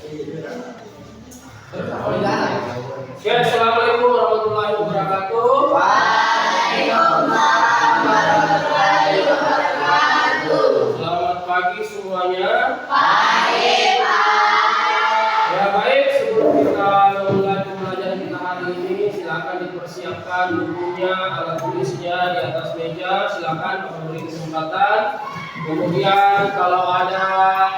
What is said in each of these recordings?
Oke, assalamualaikum warahmatullahi wabarakatuh. Waalaikumsalam warahmatullahi wabarakatuh. Selamat pagi semuanya. Baik, Pak. Ya baik, sebelum kita mulai pembelajaran kita hari ini, silakan dipersiapkan bukunya, alat tulisnya di atas meja. Silakan memberi kesempatan. Kemudian kalau ada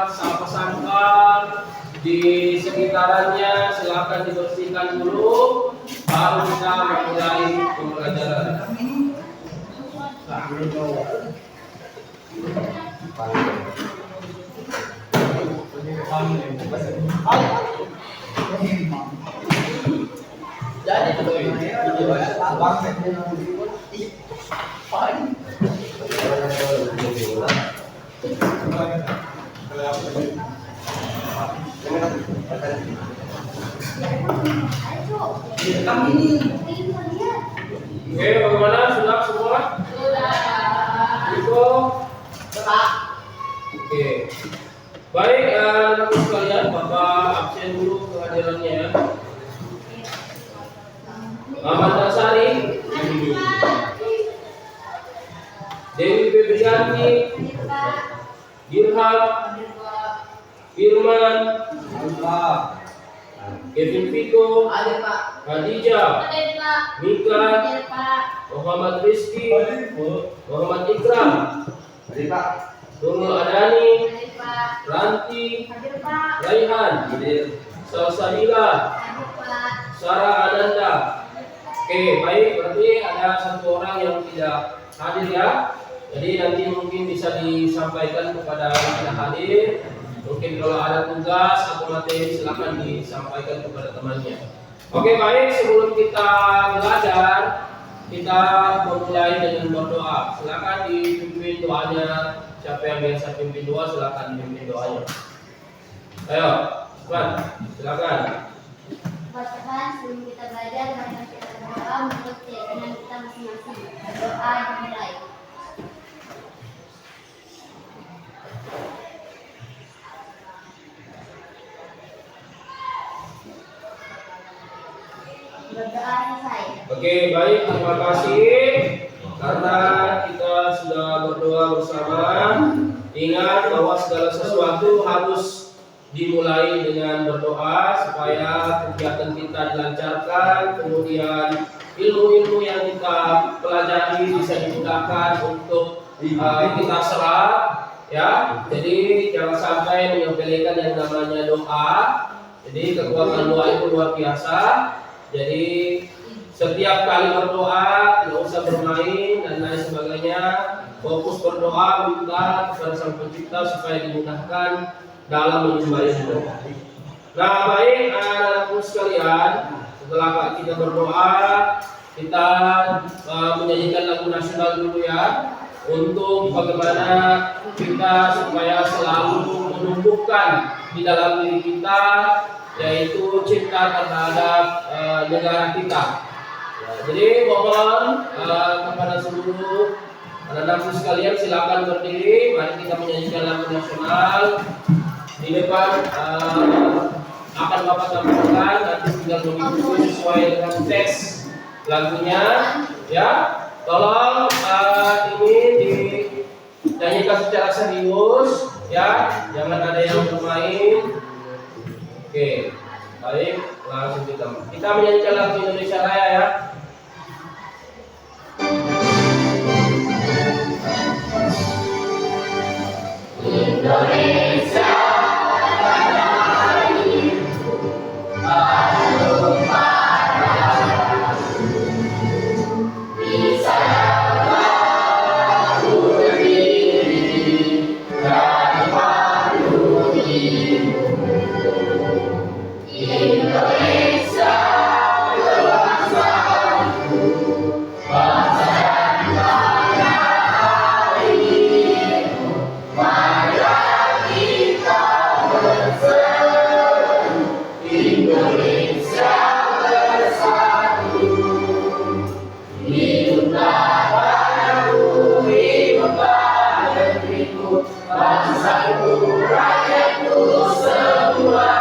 sampah-sampah di sekitarannya, silakan dibersihkan dulu, baru kita mulai pembelajaran. Oke, bagaimana? Sudah semua? Sudah. Itu? Pak. Oke. Baik, anak sekalian, Bapak absen dulu kehadirannya ya. Ahmad Nasari, Dewi Febrianti, Girham, Firman, Kevin Viko, Khadijah, Mika, Muhammad Rizki, Muhammad Ikram, Nurul Adani, Ranti, Raihan, Salsabila, Sarah Ananda. Oke, baik, berarti ada satu orang yang tidak hadir ya. Jadi nanti mungkin bisa disampaikan kepada yang tidak hadir. Mungkin kalau ada tugas atau materi silakan disampaikan kepada temannya. Oke, baik, sebelum kita belajar, kita memulai dengan berdoa. Silakan dipimpin doanya. Siapa yang biasa pimpin doa, silakan dipimpin doanya. Ayo, Tuhan, silakan. Buat Tuhan, sebelum kita belajar, mari kita berdoa menurut keyakinan kita masing-masing. Doa dimulai. Berdoa selesai. Oke, baik, terima kasih karena kita sudah berdoa bersama. Ingat bahwa segala sesuatu harus dimulai dengan berdoa supaya kegiatan kita dilancarkan, kemudian ilmu-ilmu yang kita pelajari bisa digunakan untuk kita serap ya. Jadi jangan sampai menyepelekan yang namanya doa. Jadi kekuatan doa itu luar biasa. Jadi setiap kali berdoa tidak usah bermain dan lain sebagainya. Fokus berdoa, minta kepada Sang Pencipta supaya dimudahkan dalam menyembah doa. Nah baik anak-anakku sekalian, setelah kita berdoa, kita menyanyikan lagu nasional dulu ya, untuk bagaimana kita supaya selalu menumbuhkan di dalam diri kita yaitu cinta terhadap negara kita. Ya, jadi mohon kepada seluruh anak-anakku sekalian silakan berdiri. Mari kita menyanyikan lagu nasional. Di depan akan Bapak sampaikan, nanti tinggal mengikuti sesuai dengan teks lagunya. Ya, tolong ini dinyanyikan secara serius. Ya, jangan ada yang bermain. Oke, baik, langsung kita menyanyikan lagu Indonesia Raya ya. Indonesia. Bangsaku, rakyatku semua.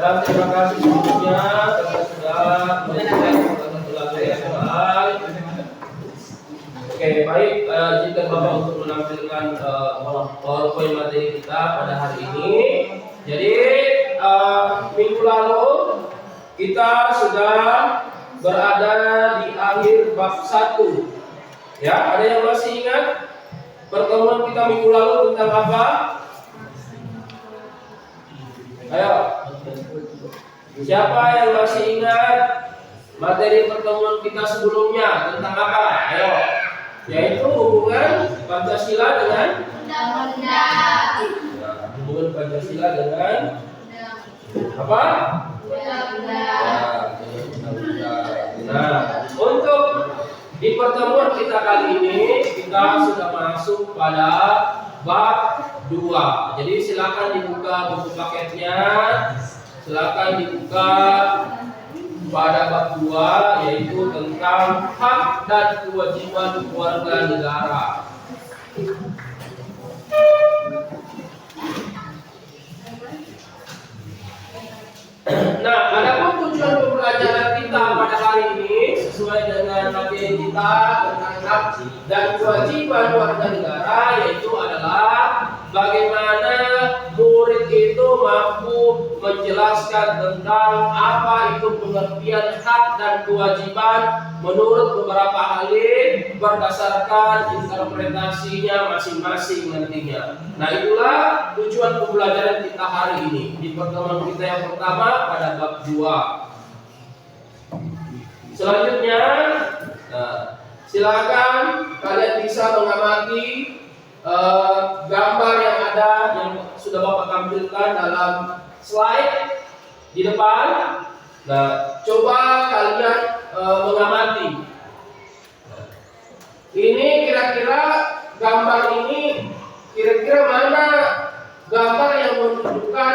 Dan terima kasih sebelumnya karena sudah menyampaikan soal. Oke, baik. Izinkan Bapak untuk menampilkan PowerPoint materi kita pada hari ini. Jadi minggu lalu kita sudah berada di akhir bab 1. Ya, ada yang masih ingat pertemuan kita minggu lalu tentang apa? Ayo. Siapa yang masih ingat materi pertemuan kita sebelumnya tentang apa? Ayo. Yaitu hubungan Pancasila dengan Undang-undang. hubungan Pancasila dengan apa? Undang-undang. Nah, untuk di pertemuan kita kali ini kita sudah masuk pada bab 2. Jadi silakan dibuka buku paketnya. Silakan dibuka pada bab 2 yaitu tentang hak dan kewajiban warga negara. Nah, adapun tujuan pembelajaran kita pada hari ini sesuai dengan materi kita tentang hak dan kewajiban warga negara yaitu adalah bagaimana murid itu mampu menjelaskan tentang apa itu pengertian hak dan kewajiban menurut beberapa ahli berdasarkan interpretasinya masing-masing nantinya. Nah, itulah tujuan pembelajaran kita hari ini di pertemuan kita yang pertama pada bab 2. Selanjutnya, silakan kalian bisa mengamati gambar yang ada yang sudah Bapak tampilkan dalam slide di depan. Nah, coba kalian mengamati. Ini kira-kira gambar ini kira-kira mana gambar yang menunjukkan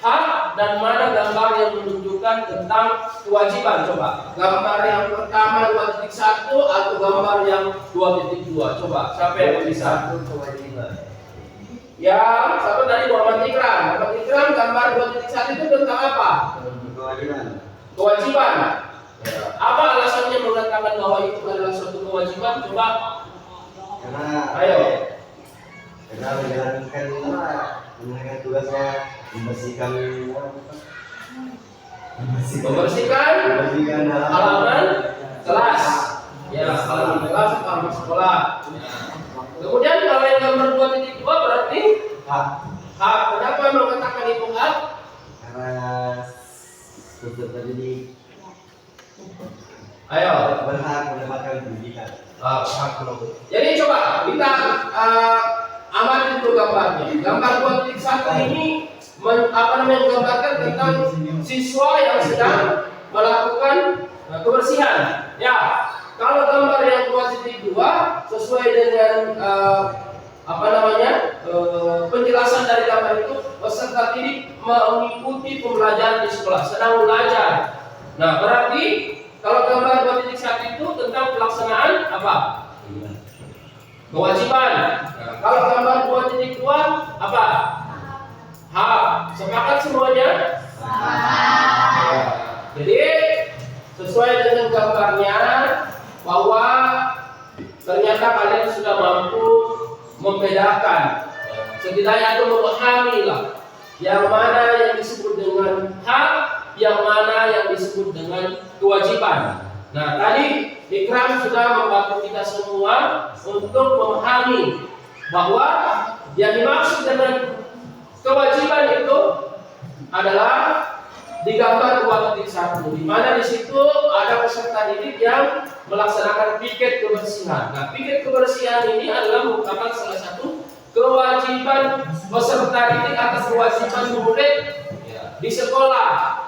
hak dan mana gambar yang menunjukkan tentang kewajiban? Coba. Gambar yang pertama 2.1 atau gambar yang 2.2? Coba. Siapa yang bisa? Kewajiban. Ya, satu tadi Muhammad Ikram. Muhammad Ikram gambar 2.1 itu tentang apa? Kewajiban. Kewajiban. Apa alasannya mengatakan bahwa itu adalah suatu kewajiban? Coba. Karena Ayo. menjalankan tugasnya membersihkan halaman kelas. Ya, halaman kelas halaman sekolah. Kemudian kalau yang gambar 2.2 berarti hak. hak. Kenapa mengatakan itu hak? Karena peserta didik Ayo. berhak mendapatkan pendidikan. Hak. Jadi coba kita amati dulu gambarnya. Gambar 2.1 ini menggambarkan tentang siswa yang sedang melakukan kebersihan. Ya, kalau gambar yang 2.2 sesuai dengan penjelasan dari gambar itu, peserta didik mengikuti pembelajaran di sekolah, sedang belajar. Nah, berarti kalau gambar 2.1 itu tentang pelaksanaan apa? Kewajiban. Nah, kalau gambar 2.2 apa? Hak. Sepakat semuanya? Ya. Jadi sesuai dengan gambarnya bahwa ternyata kalian sudah mampu membedakan, setidaknya itu memahami lah yang mana yang disebut dengan hak, yang mana yang disebut dengan kewajiban. Nah, tadi Ikram sudah membantu kita semua untuk memahami bahwa yang dimaksud dengan kewajiban itu adalah di gambar 2.1, di mana di situ ada peserta didik yang melaksanakan piket kebersihan. Nah, piket kebersihan ini adalah merupakan salah satu kewajiban peserta didik atas kewajiban murid di sekolah.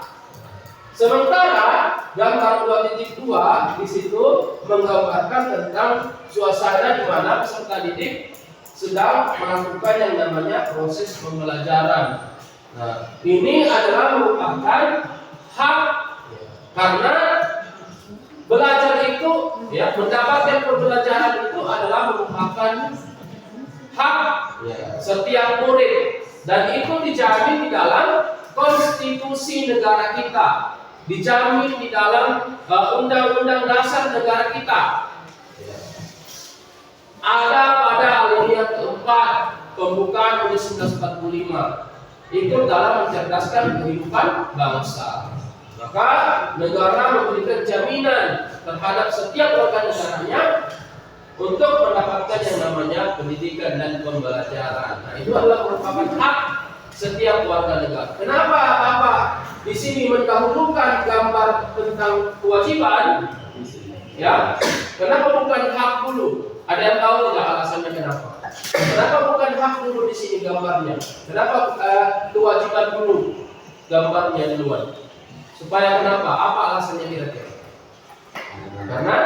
Sementara gambar 2.2 di situ menggambarkan tentang suasana di mana peserta didik sedang melakukan yang namanya proses pembelajaran. Nah, ini adalah merupakan hak, karena belajar itu, ya, mendapatkan pembelajaran itu adalah merupakan hak setiap murid, dan itu dijamin di dalam konstitusi negara kita, dijamin di dalam undang-undang dasar negara kita. Ada pada alinea keempat pembukaan Undang 1945 ikut dalam mencerdaskan kehidupan bangsa. Maka negara memberikan jaminan terhadap setiap warga negaranya untuk mendapatkan yang namanya pendidikan dan pembelajaran. Nah, itu adalah merupakan hak setiap warga negara. Kenapa Bapak di sini mendahulukan gambar tentang kewajiban? Ya, kenapa bukan hak dulu? Ada yang tahu tidak alasannya kenapa? Kenapa bukan hak dulu di sini gambarnya? Kenapa kewajiban dulu gambarnya duluan? Supaya kenapa? Apa alasannya kira-kira? Karena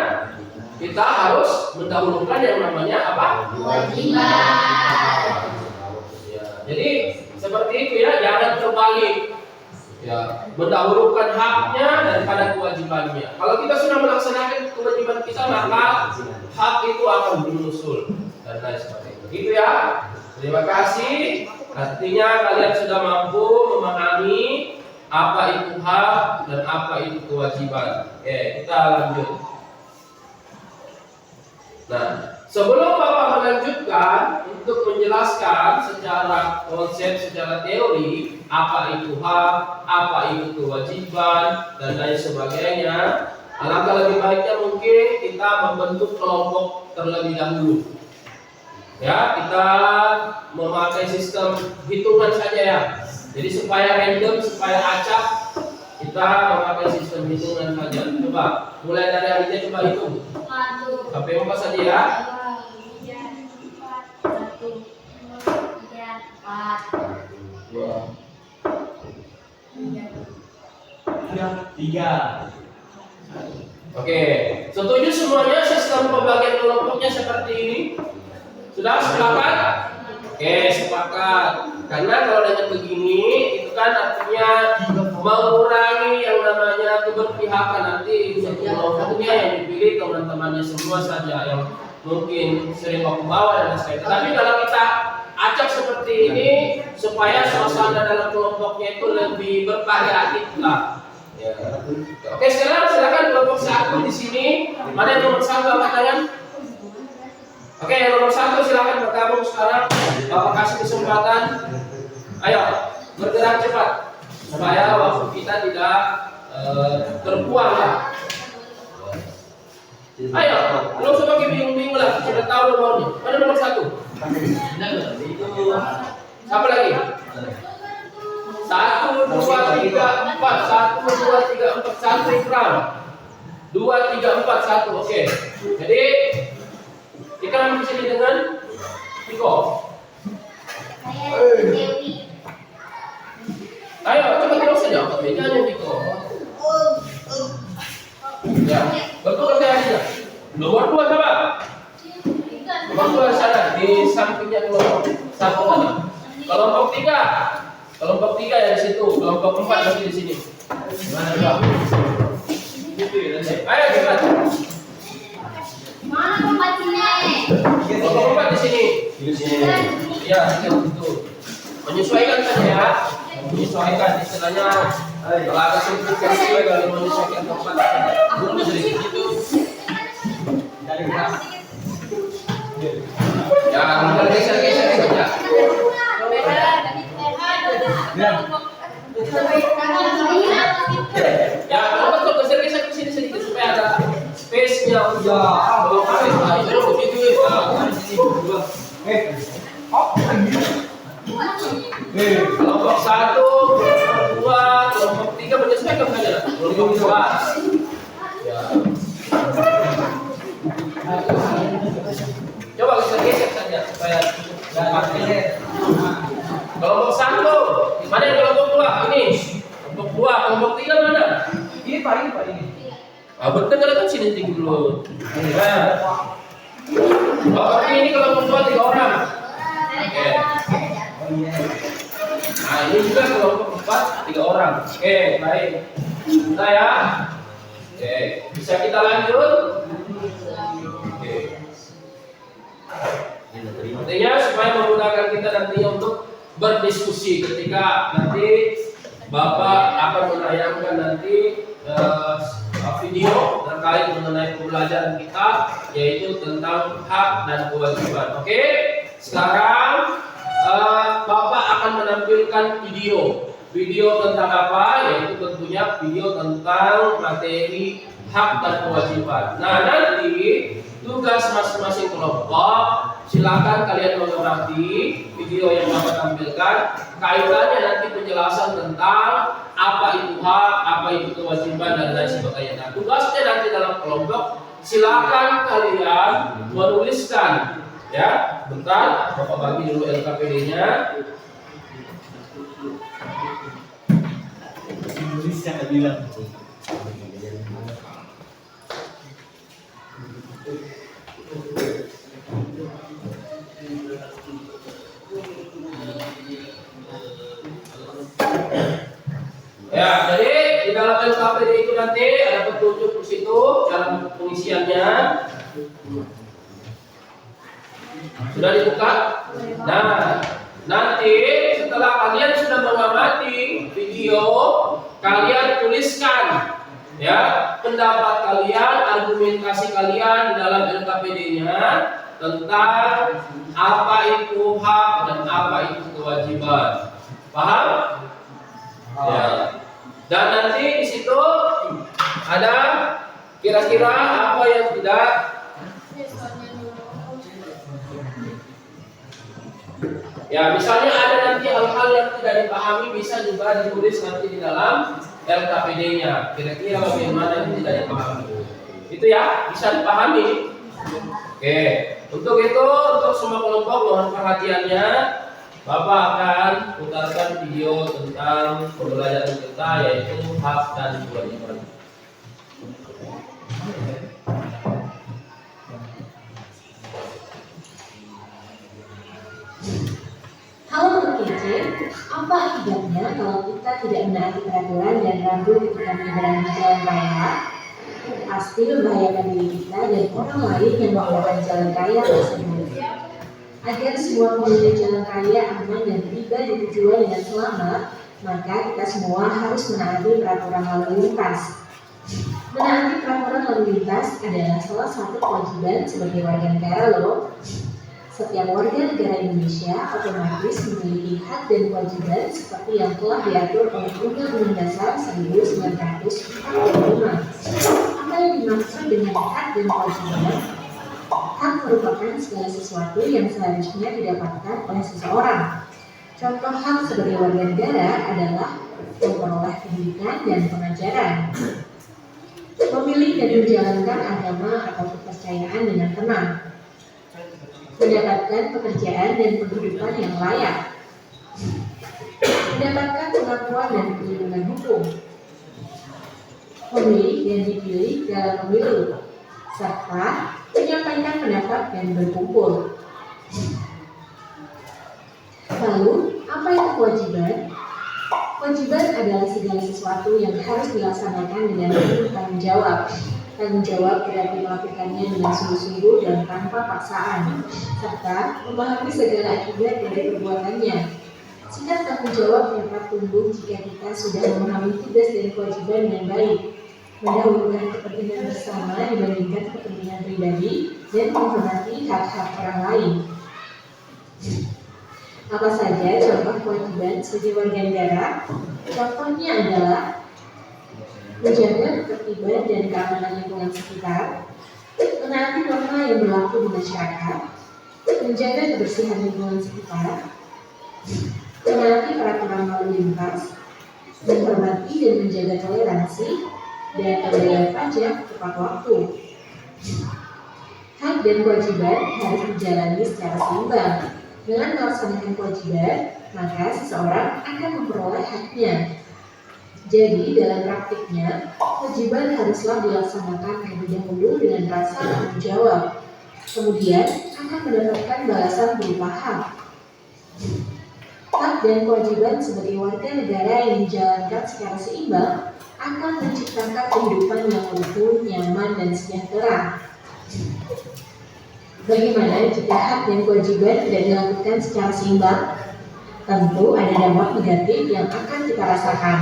kita harus mendahulukan yang namanya apa? Kewajiban. Ya, jadi seperti itu ya, jangan terbalik. Ya, mendahulukan haknya daripada kewajibannya. Kalau kita sudah melaksanakan kewajiban kita, maka hak itu akan menyusul dan lain sebagainya. Gitu ya. Terima kasih. Artinya kalian sudah mampu memahami apa itu hak dan apa itu kewajiban. Oke, kita lanjut. Nah, sebelum Bapak melanjutkan untuk menjelaskan secara konsep, secara teori apa itu hak, apa itu kewajiban dan lain sebagainya, alangkah lebih baiknya mungkin kita membentuk kelompok terlebih dahulu. Ya, kita memakai sistem hitungan saja ya. Jadi supaya random, supaya acak, kita memakai sistem hitungan saja. Coba, mulai dari harinya coba hitung. Sampai 4 saja ya. 3. Oke, setuju semuanya sistem pembagian kelompoknya seperti ini? Sudah sepakat? Oke, sepakat. Karena kalau dengan begini, itu kan artinya mengurangi yang namanya keberpihakan. Nanti satu kelompoknya yang dipilih teman-temannya semua saja yang mungkin sering bawa bawa dan sebagainya. Tapi kalau kita acak seperti ini, supaya suasana dalam kelompoknya itu lebih bervariatif lah. Ya. Oke, sekarang silakan kelompok 1 di sini. Mana yang nomor 1 angkat tangan? Oke, yang nomor 1 silakan bergabung sekarang. Bapak kasih kesempatan. Ayo, bergerak cepat supaya waktu kita tidak terbuang lah. Ayo, belum usah pakai bingung-bingung lah. Sudah tahu nomornya. Mana nomor 1? Siapa lagi? 1, 2, 3, 4. 1, 2, 3, 4. 1 Ikram. 2, 3, 4, 1. Oke. Jadi Ikram di sini dengan Tiko. Ayo, coba terus saja. Bedanya Tiko. Ya, betul kerjanya. Nomor 2 siapa? Nomor 2 sana di sampingnya kelompok 1 tadi. Kelompok 3. Kelompok 3 ya di situ. Kelompok 4 masih di sini. Mana coba? Ayo cepat. Mana keempatnya? Kelompok 4 di sini. Ya, itu. Menyesuaikan saja ya. Menyesuaikan istilahnya. Kalau ada sempit sesuai kalau menyesuaikan tempat. Belum dari situ. Ya, tinggal geser-geser saja. Ya, kalau betul geser-geser ke sini sedikit supaya ada space-nya. Ya, kalau habis itu begitu ya. Kelompok 1, kelompok 2, kelompok 3 menyesuaikan saja. Kelompok 2. Ya. Coba geser-geser saja supaya dapat ini. Kelompok 1, mana yang kelompok 2? Ini. Kelompok 2, kelompok 3 mana? Ini Pak. Betul kan sini tinggi dulu. Kelompok ini kelompok 2 3 orang. Oke. Nah, ini juga kelompok 4 3 orang. Oke, baik. Kita ya. Oke, bisa kita lanjut? Oke. Artinya supaya memudahkan kita nantinya untuk berdiskusi ketika nanti Bapak akan menayangkan nanti video terkait mengenai pembelajaran kita, yaitu tentang hak dan kewajiban. Oke, sekarang Bapak akan menampilkan video tentang apa? Yaitu tentunya video tentang materi hak dan kewajiban. Nah, nanti tugas masing-masing kelompok, silakan kalian mengamati video yang Bapak tampilkan. Kaitannya nanti penjelasan tentang apa itu hak, apa itu kewajiban, dan lain sebagainya. Nah, tugasnya nanti dalam kelompok, silakan kalian menuliskan. Ya, bentar, Bapak bagi dulu LKPD-nya. Bisa bilang. Ya, jadi di dalam LKPD itu nanti ada petunjuk di situ cara pengisiannya. Sudah dibuka? Nah, nanti setelah kalian sudah mengamati video, kalian tuliskan ya pendapat kalian, argumentasi kalian di dalam LKPD-nya tentang apa itu hak dan apa itu kewajiban. Paham? Ya. Dan nanti di situ ada kira-kira apa yang tidak. Ya, misalnya ada nanti hal-hal yang tidak dipahami, bisa juga ditulis nanti di dalam LKPD-nya. Kira-kira bagaimana yang tidak dipahami. Itu ya, bisa dipahami. Oke, untuk itu, untuk semua kelompok mohon perhatiannya. Bapak akan putarkan video tentang pembelajaran kita, yaitu hak dan kewajiban. Halo berkece, apa akibatnya kalau kita tidak menaati peraturan dan ragu ketika menyeberangi jalan raya? Pasti membahayakan diri kita dan orang lain yang menggunakan jalan raya tersebut. Agar semua pengguna jalan raya aman dan tiba di tujuan dengan selamat, maka kita semua harus menaati peraturan lalu lintas. Menaati peraturan lalu lintas adalah salah satu kewajiban sebagai warga negara loh. Setiap warga negara Indonesia otomatis memiliki hak dan kewajiban seperti yang telah diatur oleh Undang-Undang Dasar 1945. Apa yang dimaksud dengan hak dan kewajiban? Hak merupakan segala sesuatu yang seharusnya didapatkan oleh seseorang. Contoh hak sebagai warga negara adalah memperoleh pendidikan dan pengajaran, memilih dan menjalankan agama atau kepercayaan dengan tenang, mendapatkan pekerjaan dan penghidupan yang layak, mendapatkan pengakuan dan perlindungan hukum, memilih dan dipilih dalam pemilu, serta menyampaikan pendapat dan berkumpul. Lalu, apa itu kewajiban? Kewajiban adalah segala sesuatu yang harus dilaksanakan dengan penuh tanggung jawab. Tanggung jawab berarti melakukannya dengan sungguh-sungguh dan tanpa paksaan, serta memahami segala akibat dari perbuatannya. Sikap tanggung jawab dapat tumbuh jika kita sudah memahami tugas dan kewajiban dengan baik, mendahulukan kepentingan bersama dibandingkan kepentingan pribadi, dan menghormati hak-hak orang lain. Apa saja contoh kewajiban sebagai warga negara? Contohnya adalah menjaga ketertiban dan keamanan lingkungan sekitar, menaati norma yang berlaku di masyarakat, menjaga kebersihan lingkungan sekitar, menaati peraturan lalu lintas, menghormati dan menjaga toleransi, dan membayar pajak tepat waktu. Hak dan kewajiban harus dijalani secara seimbang. Dengan melaksanakan kewajiban, maka seseorang akan memperoleh haknya. Jadi, dalam praktiknya, kewajiban haruslah dilaksanakan terlebih dahulu dengan rasa tanggung jawab. Kemudian, akan mendapatkan balasan berupa hak. Hak dan kewajiban sebagai warga negara yang dijalankan secara seimbang akan menciptakan kehidupan yang utuh, nyaman, dan sejahtera. Bagaimana jika hak dan kewajiban tidak dilakukan secara seimbang? Tentu ada dampak negatif yang akan kita kita rasakan.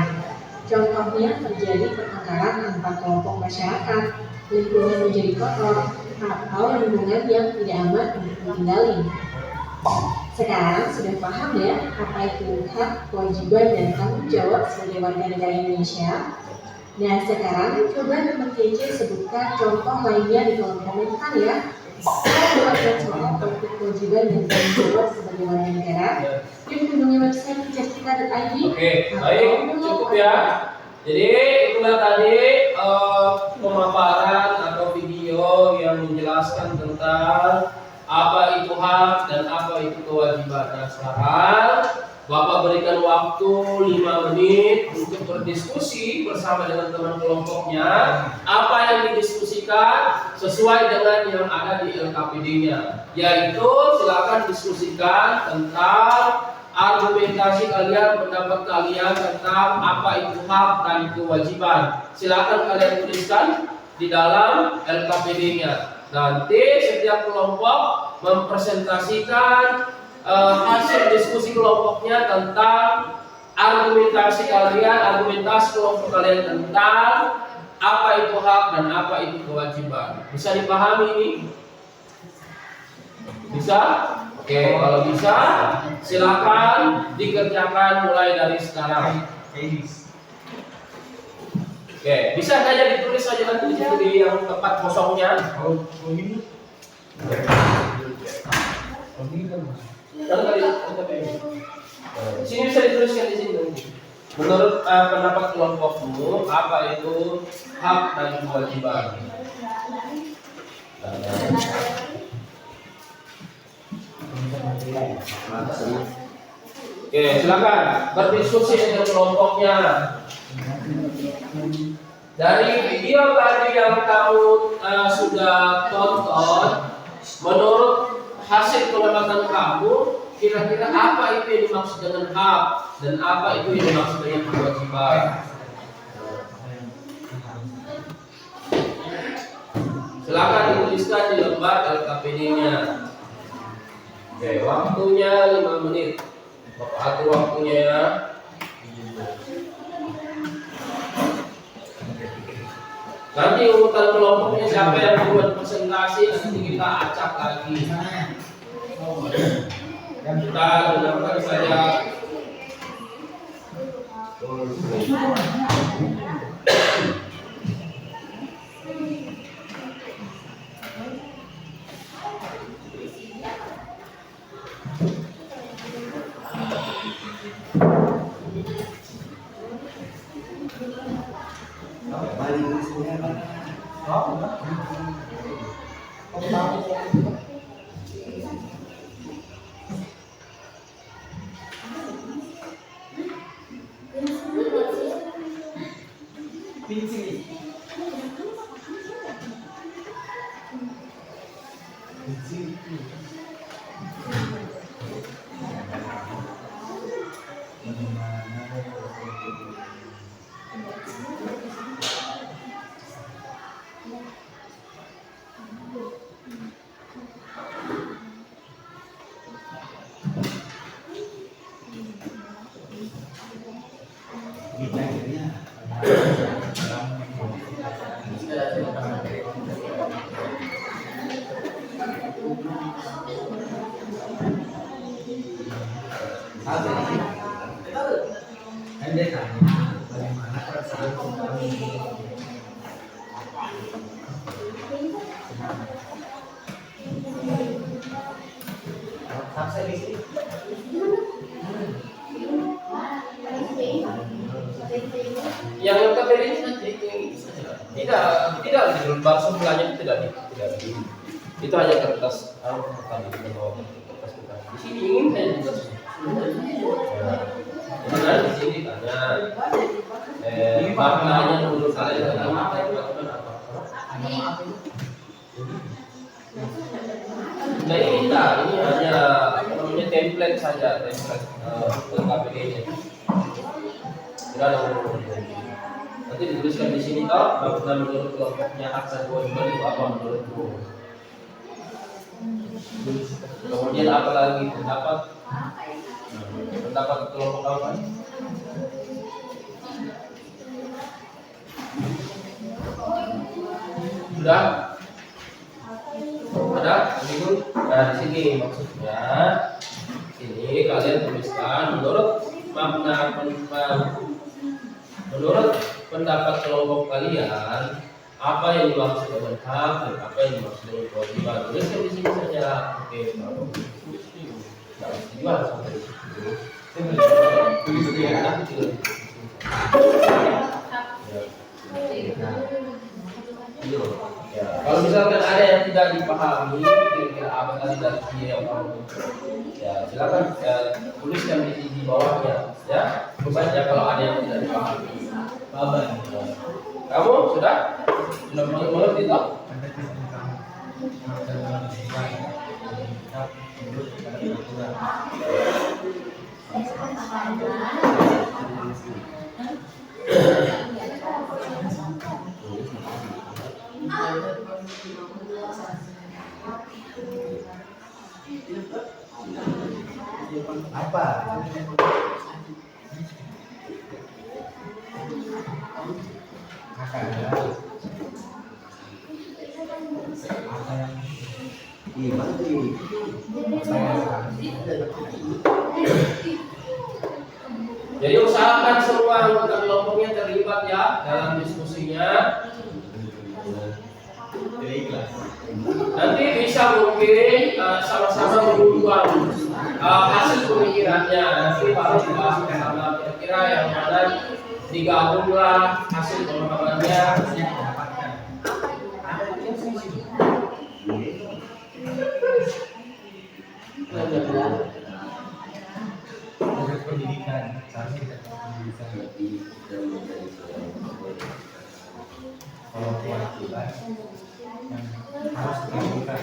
Contohnya terjadi pertengkaran antar kelompok masyarakat, lingkungan menjadi kotor, atau lingkungan yang tidak aman untuk ditinggali. Sekarang sudah paham ya apa itu hak, kewajiban, dan tanggung jawab sebagai warga negara Indonesia? Nah sekarang coba teman Kece sebutkan contoh lainnya di kolom komentar ya. Saya buatkan soal topik kewajiban dan tanggung jawab sebagai warga negara. Yuk kunjungi website certika.id. Oke, baik, cukup ya. Jadi itulah tadi pemaparan atau video yang menjelaskan tentang apa itu hak dan apa itu kewajiban. Nah sekarang Bapak berikan waktu 5 menit untuk berdiskusi bersama dengan teman kelompoknya. Apa yang didiskusikan sesuai dengan yang ada di LKPD-nya. Yaitu silakan diskusikan tentang argumentasi kalian, pendapat kalian tentang apa itu hak dan kewajiban. Silakan kalian tuliskan di dalam LKPD-nya. Nanti setiap kelompok mempresentasikan hasil diskusi kelompoknya tentang argumentasi kalian, argumentasi kelompok kalian tentang apa itu hak dan apa itu kewajiban. Bisa dipahami ini? Bisa? Oke, kalau bisa silakan dikerjakan mulai dari sekarang. Oke, bisa saja ditulis saja nanti di situ di yang tempat kosongnya. Sini bisa dituliskan di sini. Menurut pendapat kelompokmu, apa itu hak dan kewajiban? Oke, silakan berdiskusi dengan kelompoknya. Dari video tadi yang kamu sudah tonton, menurut hasil pengamatan kamu, kira-kira apa itu yang dimaksud dengan hak dan apa itu yang dimaksud dengan kewajiban? Silakan dituliskan di lembar LKPD-nya. Oke, waktunya 5 menit. Bapak atur waktunya ya. Nanti urutan kelompoknya siapa yang buat presentasi nanti kita acak lagi. Kita gunakan saja. Yang LKPD ini tidak di lembar sebelahnya tidak. Itu hanya kertas tadi kita bawa kertas kita. Di sini ingin saya tulis. Nah, di sini tanya. Maknanya menurut kalian apa? Nah ini hanya namanya template saja, template LKPD-nya. Tidak ada nanti dituliskan di sini toh, bagaimana menurut kelompoknya hak dan kewajiban itu apa menurutmu? Kemudian apa lagi pendapat kelompok kamu? Sudah? Ada? Bingung? Nah, di sini maksudnya ini kalian tuliskan menurut pendapat kelompok kalian apa yang dimaksud dengan hak dan apa yang dimaksud dengan kewajiban. Tuliskan di sini saja. Oke, kalau tidak setuju harus sampai di situ. Tulis ya. Ya, kalau misalkan ada yang tidak dipahami, kira-kira apa tadi dari dia yang kamu, ya silakan tuliskan di bawahnya, ya. Misalnya kalau ada yang tidak dipahami. Kamu sudah mengerti toh? Apa? Jadi usahakan semua anggota kelompoknya terlibat ya dalam diskusinya. Nanti bisa mungkin sama-sama mengumpulkan hasil pemikirannya. Nanti baru dibahas bersama kira-kira yang mana digabunglah hasil pemahamannya. Pendidikan seharusnya kita pendidikan kalau kewajiban yang harus dilakukan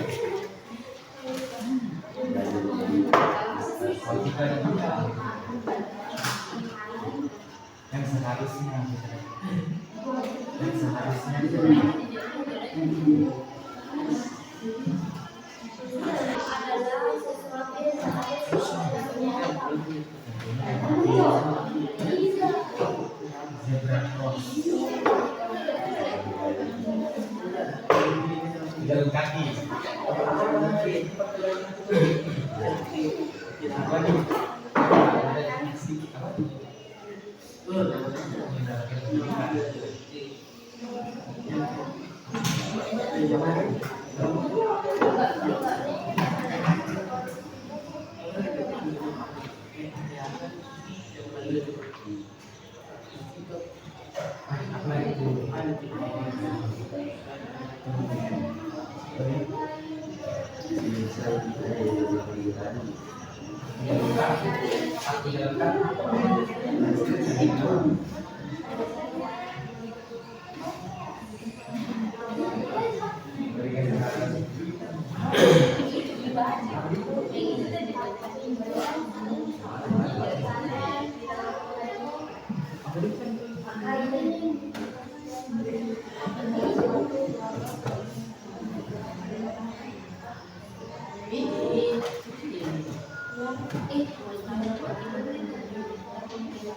kewajiban juga yang seharusnya zebra cross jalan kaki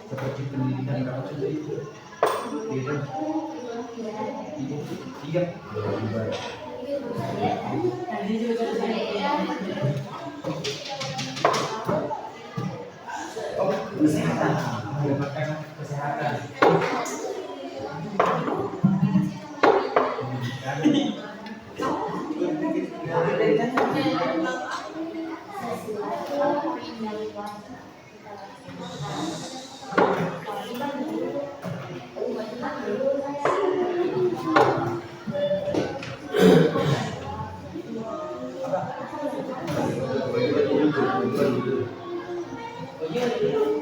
seperti pendidikan kamu itu iya kesehatan mendapatkan kesehatan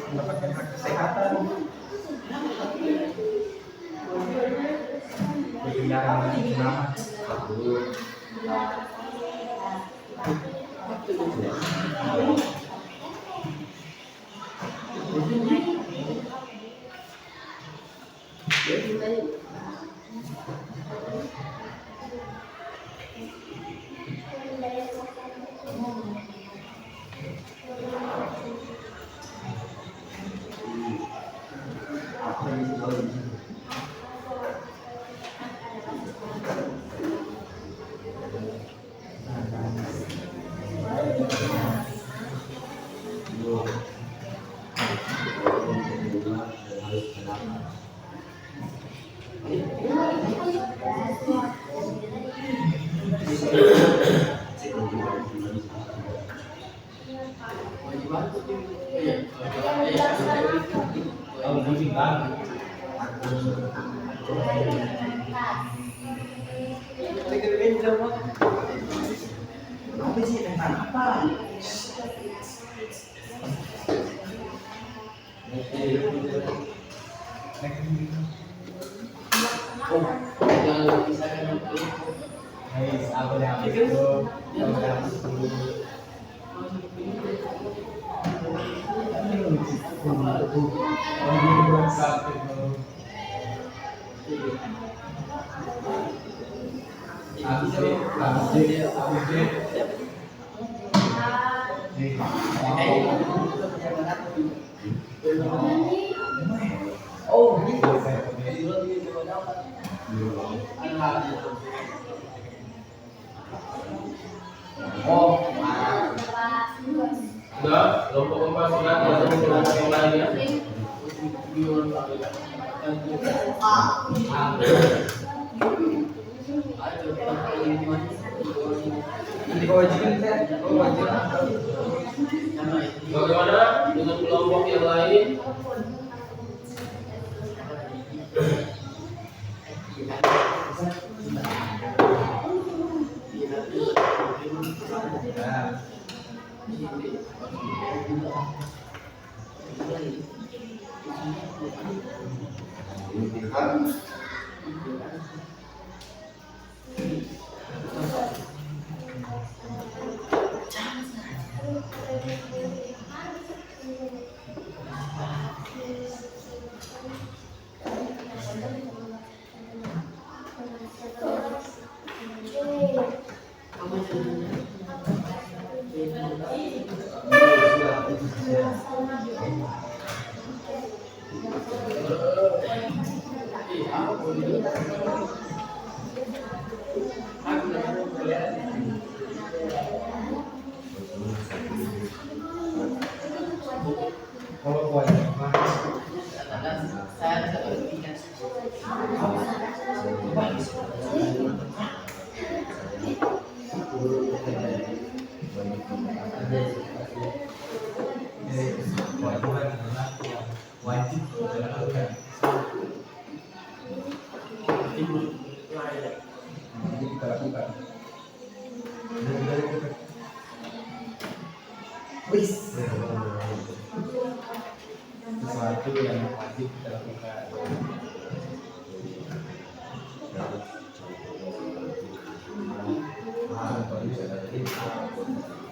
mendapatkan hak kesehatan berkendara dengan selamat Apa sih tentang apa? Oh, Sudah, kelompok keempat sudah bertemu kelompok yang lainnya. Bagaimana dengan kelompok yang lain? Wajib dilakukan. Jadi kita lakukan. Wis. Sesuatu yang wajib kita lakukan. Contoh bisa dari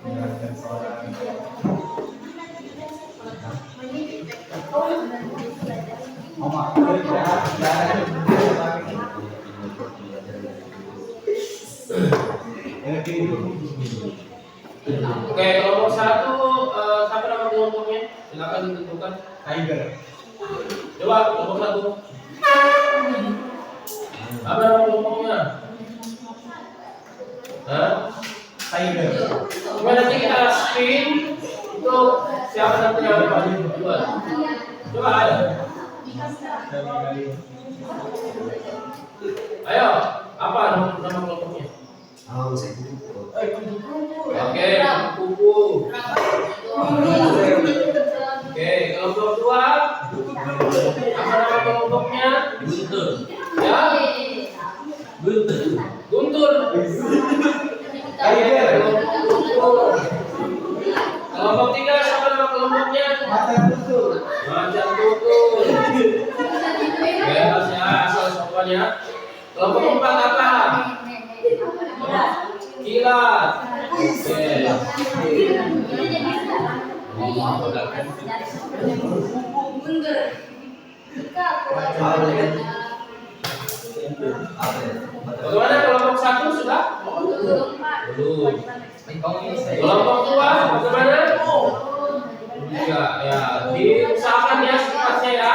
menjalankan seorang Oke, kelompok satu, siapa nama kelompoknya? Silakan ditentukan. Tiger. Coba kelompok satu. Apa nama kelompoknya? Hah? Tiger. Coba nanti kita spin itu siapa nanti yang dapat duluan. Coba ayo. Ayo, apa nama kelompoknya? Oke, kupu. Oke, kelompok dua. Apa nama kelompoknya? Guntur. Ya? Guntur. Guntur. Tiger. Kelompok tiga, siapa nama kelompoknya? Macan tutul. Macan tutul. Bebas ya, asal sopan ya. Kelompok empat apa? Kilat. Oke. Bagaimana kelompok satu sudah? Belum. Kelompok dua bagaimana? Tiga ya. Diusahakan ya secepatnya ya.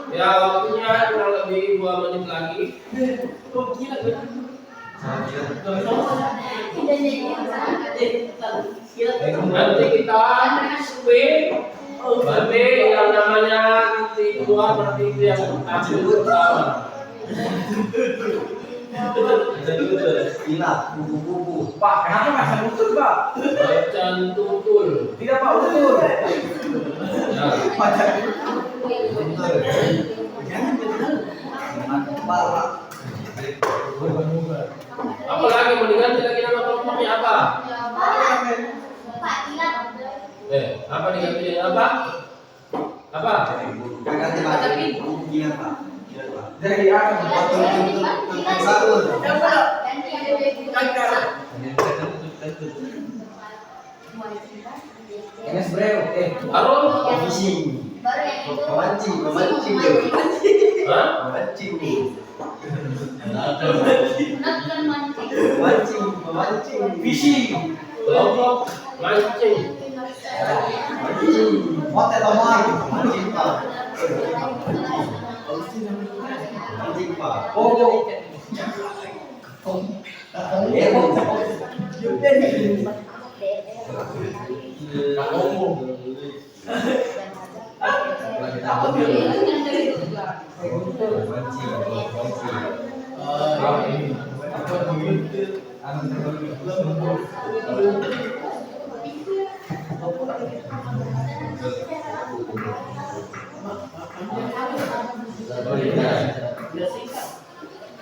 Ya waktunya kurang lebih 2 menit lagi. Nanti kita spin. Berarti yang namanya nanti keluar berarti itu yang ambil pertama. Kilat, kupu-kupu. Pak, kenapa macan tutul, Pak? Macan tutul. Tidak, Pak, utul. Ya. Macan Guntur. Jangan betul. Apa lagi mau diganti lagi nama kelompoknya apa? Pak Ilat. Apa diganti dengan apa? Apa? Dari apa? Enes breo, Arul? fishing, Baru yang itu. memancing, Hah? memancing, Menekan mancing. memancing, fishing, Kelompok mancing. hotel omar, memancing pak, memancing pak, pogo,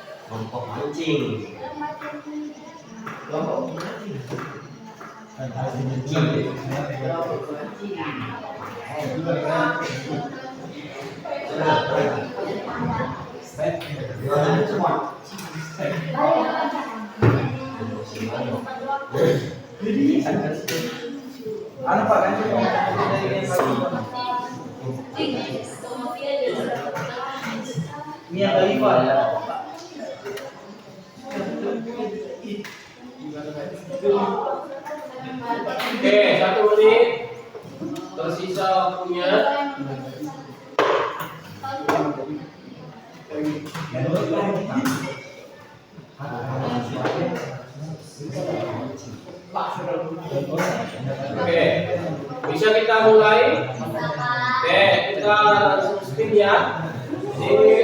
kelompok mancing, anu pak kan Mia Khalifa ya. Oke, 1 menit. Tersisa waktunya. Oke, bisa kita mulai. Oke, kita langsung spin ya. Jadi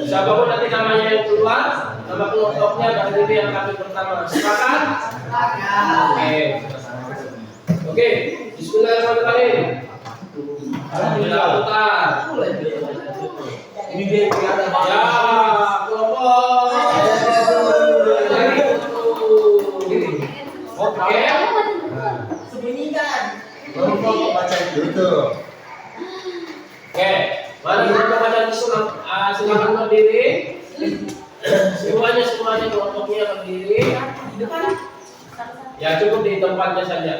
siapapun nanti namanya yang keluar, nama kelompoknya dan diri yang kami pertama. Silakan. Oke, bismillahirrahmanirrahim. Kita putar. Ini dia yang ada ya, kelompok. Oke. Sembunyikan. Kelompok baca dulu. Oke, mari kita baca disuruh. Silakan berdiri. Semuanya kelompoknya berdiri. Ya cukup di tempatnya saja.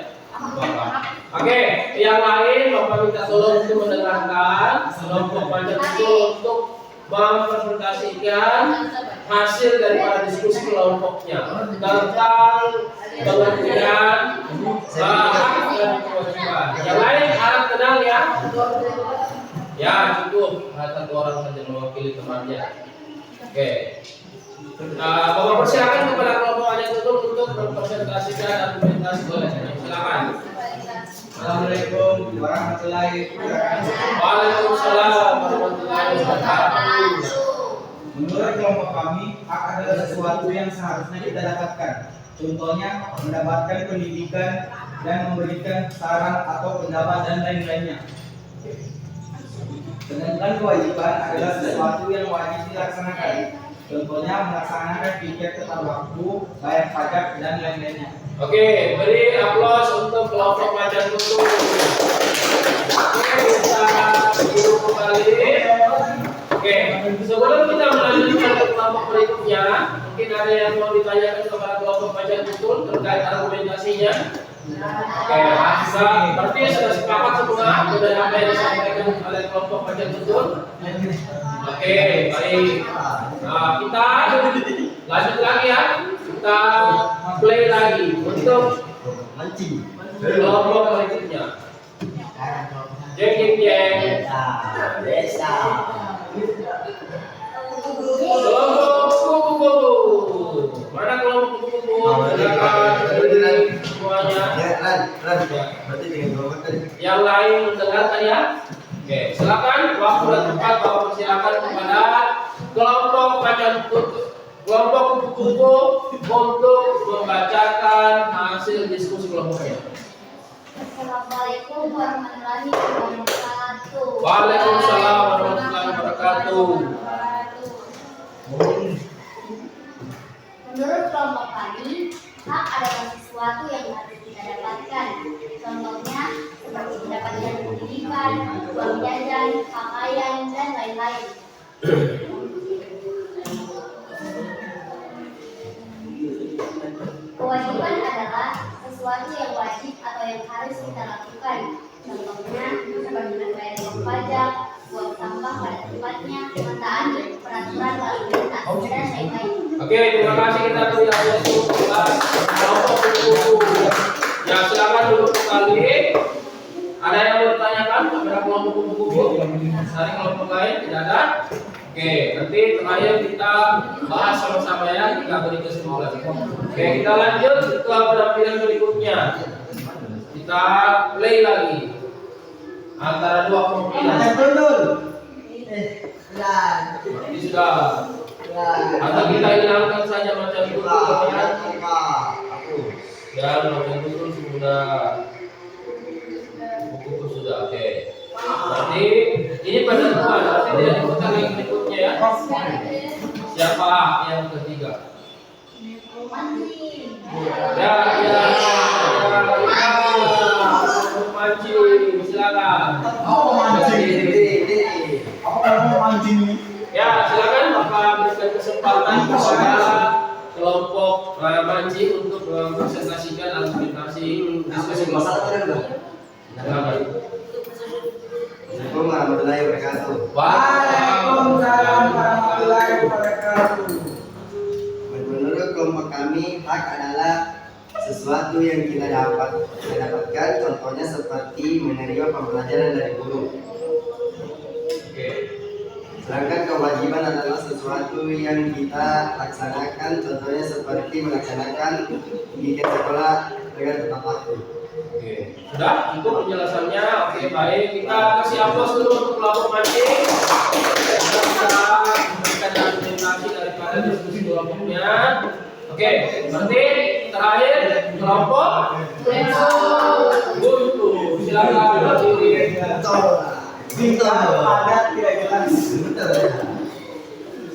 Oke, yang lain Bapak minta tolong untuk mendengarkan kelompok baca itu untuk mempresentasikan hasil daripada diskusi kelompoknya tentang pengertian hak dan kewajiban. Yang lain harap tenang ya. Ya cukup, satu orang saja mewakili temannya. Oke. Bapak persilakan kepada kelompok aja tutup untuk mempresentasikan argumentasi. Silakan. Assalamualaikum warahmatullahi wabarakatuh. Waalaikumsalam warahmatullahi wabarakatuh. Menurut kelompok kami, hak adalah sesuatu yang seharusnya kita dapatkan. Contohnya, mendapatkan pendidikan dan memberikan saran atau pendapat dan lain-lainnya. Sedangkan kewajiban adalah sesuatu yang wajib dilaksanakan. Contohnya, melaksanakan tiket tepat waktu, bayar pajak dan lain-lainnya. Oke, beri aplaus untuk kelompok macan tutul. Oke, bisa duduk kembali. Oke, sebelum kita melanjutkan ke kelompok berikutnya, mungkin ada yang mau ditanyakan kepada kelompok macan tutul terkait argumentasinya. Oke, berarti sudah sepakat semua dengan apa yang disampaikan oleh kelompok macan tutul. Oke, baik. Nah, kita lanjut lagi ya. Kita play lagi untuk Mancing. kelompok berikutnya. Jeng jeng jeng. Desa. Kelompok kupu-kupu. Mana kelompok kupu-kupu? Silakan berdiri semuanya. Berarti dengan kelompok tadi. Yang lain mendengarkan ya. Oke, silakan waktu dan tempat Bapak persilakan kepada kelompok macan tutul. Kelompok kupu-kupu untuk membacakan hasil diskusi kelompoknya. Assalamualaikum warahmatullahi wabarakatuh. Waalaikumsalam warahmatullahi wabarakatuh. Menurut kelompok kami, hak adalah sesuatu yang harus kita dapatkan. Contohnya, seperti mendapatkan pendidikan, uang jajan, pakaian, dan lain-lain. Kewajiban adalah sesuatu yang wajib atau yang harus kita lakukan. Contohnya, seperti membayar uang pajak, buang sampah pada tempatnya, mentaati peraturan lalu lintas, dan lain-lain. Oke, terima kasih kita sudah membahas kelompok buku-buku. Ya, silakan dulu kembali. Ada yang mau ditanyakan kepada kelompok buku-buku? Dari kelompok lain tidak ada? Oke, nanti terakhir kita bahas sama-sama ya, kita beri kesimpulan. Oke, kita lanjut ke penampilan berikutnya. Kita play lagi antara dua penampilan. Ini sudah. Atau kita hilangkan saja macam itu dan macam itu sudah buku sudah. Oke. Nanti ini penentuan, nanti tidak diputar lagi berikutnya ya. Siapa yang ketiga? Ya, mancing, silakan. Apa kamu mancing ini? Ya, silakan Bapak berikan kesempatan kepada kelompok mancing untuk mempresentasikan argumentasi diskusi kelompok. Silakan. Assalamualaikum warahmatullahi wabarakatuh. Waalaikumsalam warahmatullahi wabarakatuh. Menurut kelompok kami, hak adalah sesuatu yang kita dapatkan, contohnya seperti menerima pembelajaran dari guru. Oke. Sedangkan kewajiban adalah sesuatu yang kita laksanakan, contohnya seperti melaksanakan kegiatan sekolah dengan tepat waktu. Oke. Sudah cukup penjelasannya. Oke, baik. Kita kasih aplaus dulu untuk kelompok mancing. Kita bisa memberikan argumentasi daripada diskusi kelompoknya. Oke, berarti terakhir kelompok buntu. Silakan berdiri. Padat tidak jelas.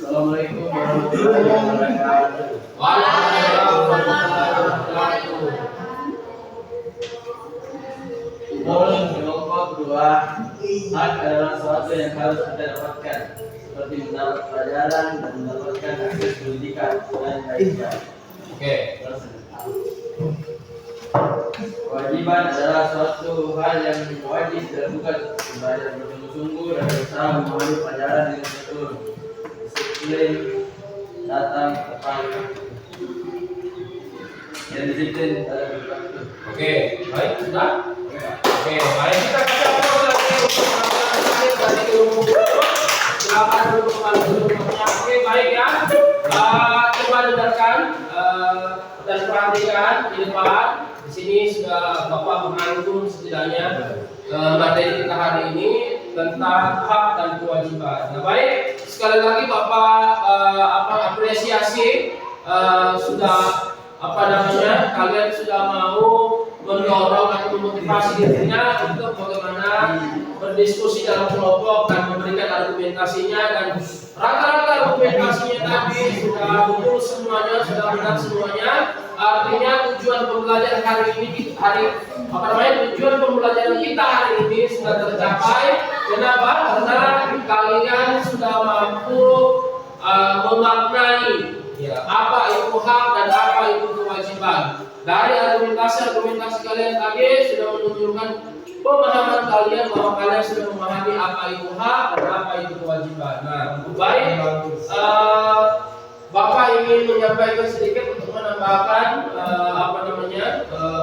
Assalamualaikum warahmatullahi wabarakatuh. Waalaikumsalam warahmatullahi wabarakatuh. Menurut kelompok dua, hak adalah sesuatu yang harus kita dapatkan, seperti mendapat pelajaran dan mendapatkan akses pendidikan dan lainnya. Oke. Kewajiban adalah suatu hal yang wajib dilakukan, belajar bersungguh-sungguh dan berusaha memahami pelajaran dengan betul, disiplin, datang tepat, dan disiplin dalam waktu. Oke, baik sudah. Oke, baik kita aplaus lagi untuk penampilan dari kelompok. Silakan duduk kembali duduknya. Oke, baik ya. Coba dengarkan dan perhatikan di depan. Di sini sudah Bapak menganggung setidaknya materi kita hari ini tentang hak dan kewajiban. Nah, baik, sekali lagi Bapak apresiasi sudah kalian sudah mau mendorong atau memotivasi dirinya untuk bagaimana berdiskusi dalam kelompok dan memberikan argumentasinya, dan rata-rata argumentasinya tadi sudah betul semuanya, sudah benar semuanya. Artinya tujuan pembelajaran hari ini, tujuan pembelajaran kita hari ini sudah tercapai. Kenapa? Karena kalian sudah mampu memaknai apa itu hak dan apa itu kewajiban. Dari argumentasi kalian tadi sudah menunjukkan pemahaman kalian bahwa kalian sudah memahami apa itu hak dan apa itu kewajiban. Nah, baik, Bapak ingin menyampaikan sedikit untuk menambahkan